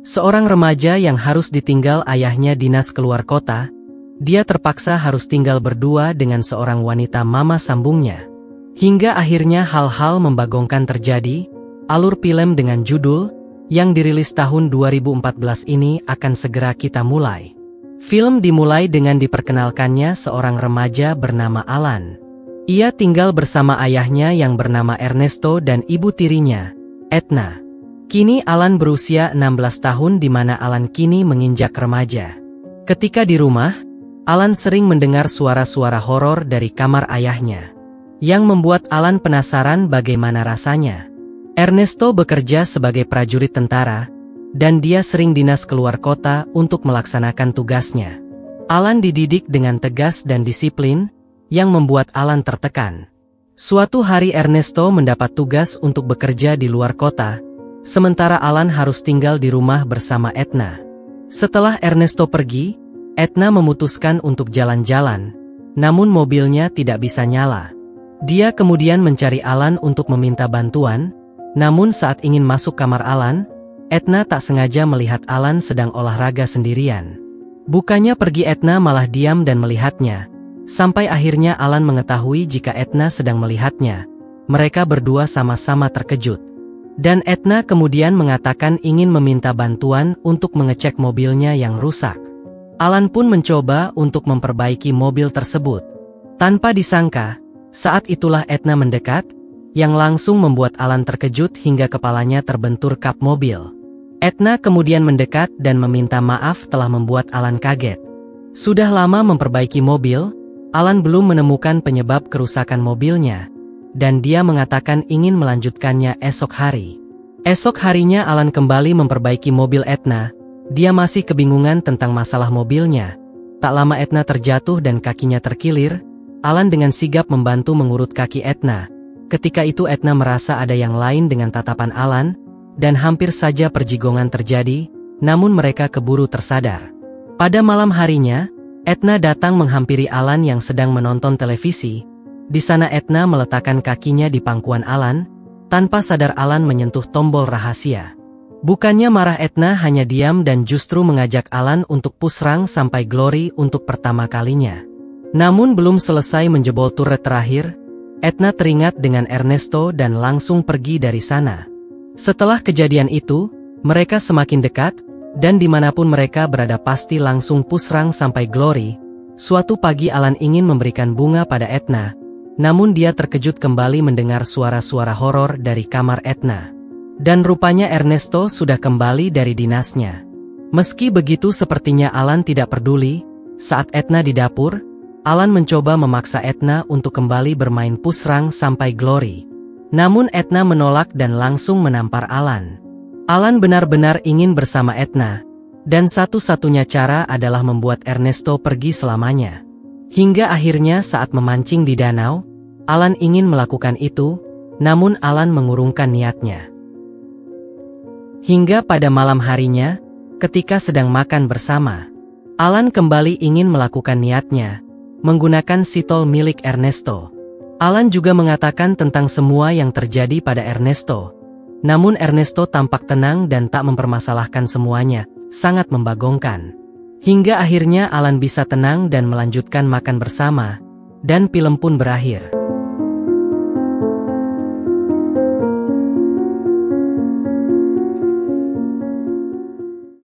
Seorang remaja yang harus ditinggal ayahnya dinas keluar kota, dia terpaksa harus tinggal berdua dengan seorang wanita mama sambungnya. Hingga akhirnya hal-hal membagongkan terjadi. Alur film dengan judul yang dirilis tahun 2014 ini akan segera kita mulai. Film dimulai dengan diperkenalkannya seorang remaja bernama Alan. Ia tinggal bersama ayahnya yang bernama Ernesto dan ibu tirinya, Edna. Kini Alan berusia 16 tahun di mana Alan kini menginjak remaja. Ketika di rumah, Alan sering mendengar suara-suara horor dari kamar ayahnya, yang membuat Alan penasaran bagaimana rasanya. Ernesto bekerja sebagai prajurit tentara, dan dia sering dinas keluar kota untuk melaksanakan tugasnya. Alan dididik dengan tegas dan disiplin, yang membuat Alan tertekan. Suatu hari Ernesto mendapat tugas untuk bekerja di luar kota, sementara Alan harus tinggal di rumah bersama Edna. Setelah Ernesto pergi, Edna memutuskan untuk jalan-jalan, namun mobilnya tidak bisa nyala. Dia kemudian mencari Alan untuk meminta bantuan, namun saat ingin masuk kamar Alan, Edna tak sengaja melihat Alan sedang olahraga sendirian. Bukannya pergi, Edna malah diam dan melihatnya, sampai akhirnya Alan mengetahui jika Edna sedang melihatnya. Mereka berdua sama-sama terkejut. Dan Edna kemudian mengatakan ingin meminta bantuan untuk mengecek mobilnya yang rusak. Alan pun mencoba untuk memperbaiki mobil tersebut. Tanpa disangka, saat itulah Edna mendekat, yang langsung membuat Alan terkejut hingga kepalanya terbentur kap mobil. Edna kemudian mendekat dan meminta maaf telah membuat Alan kaget. Sudah lama memperbaiki mobil, Alan belum menemukan penyebab kerusakan mobilnya, dan dia mengatakan ingin melanjutkannya esok hari. Esok harinya Alan kembali memperbaiki mobil Edna. Dia masih kebingungan tentang masalah mobilnya. Tak lama Edna terjatuh dan kakinya terkilir. Alan dengan sigap membantu mengurut kaki Edna. Ketika itu Edna merasa ada yang lain dengan tatapan Alan, dan hampir saja perjigongan terjadi, namun mereka keburu tersadar. Pada malam harinya, Edna datang menghampiri Alan yang sedang menonton televisi. Di sana Edna meletakkan kakinya di pangkuan Alan, tanpa sadar Alan menyentuh tombol rahasia. Bukannya marah, Edna hanya diam dan justru mengajak Alan untuk pusrang sampai Glory untuk pertama kalinya. Namun belum selesai menjebol turret terakhir, Edna teringat dengan Ernesto dan langsung pergi dari sana. Setelah kejadian itu, mereka semakin dekat, dan dimanapun mereka berada pasti langsung pusrang sampai Glory. Suatu pagi Alan ingin memberikan bunga pada Edna, namun dia terkejut kembali mendengar suara-suara horor dari kamar Edna. Dan rupanya Ernesto sudah kembali dari dinasnya. Meski begitu sepertinya Alan tidak peduli. Saat Edna di dapur, Alan mencoba memaksa Edna untuk kembali bermain pusrang sampai Glory. Namun Edna menolak dan langsung menampar Alan. Alan benar-benar ingin bersama Edna, dan satu-satunya cara adalah membuat Ernesto pergi selamanya. Hingga akhirnya saat memancing di danau, Alan ingin melakukan itu, namun Alan mengurungkan niatnya. Hingga pada malam harinya, ketika sedang makan bersama, Alan kembali ingin melakukan niatnya, menggunakan sitol milik Ernesto. Alan juga mengatakan tentang semua yang terjadi pada Ernesto. Namun Ernesto tampak tenang dan tak mempermasalahkan semuanya, sangat membagongkan. Hingga akhirnya Alan bisa tenang dan melanjutkan makan bersama, dan film pun berakhir.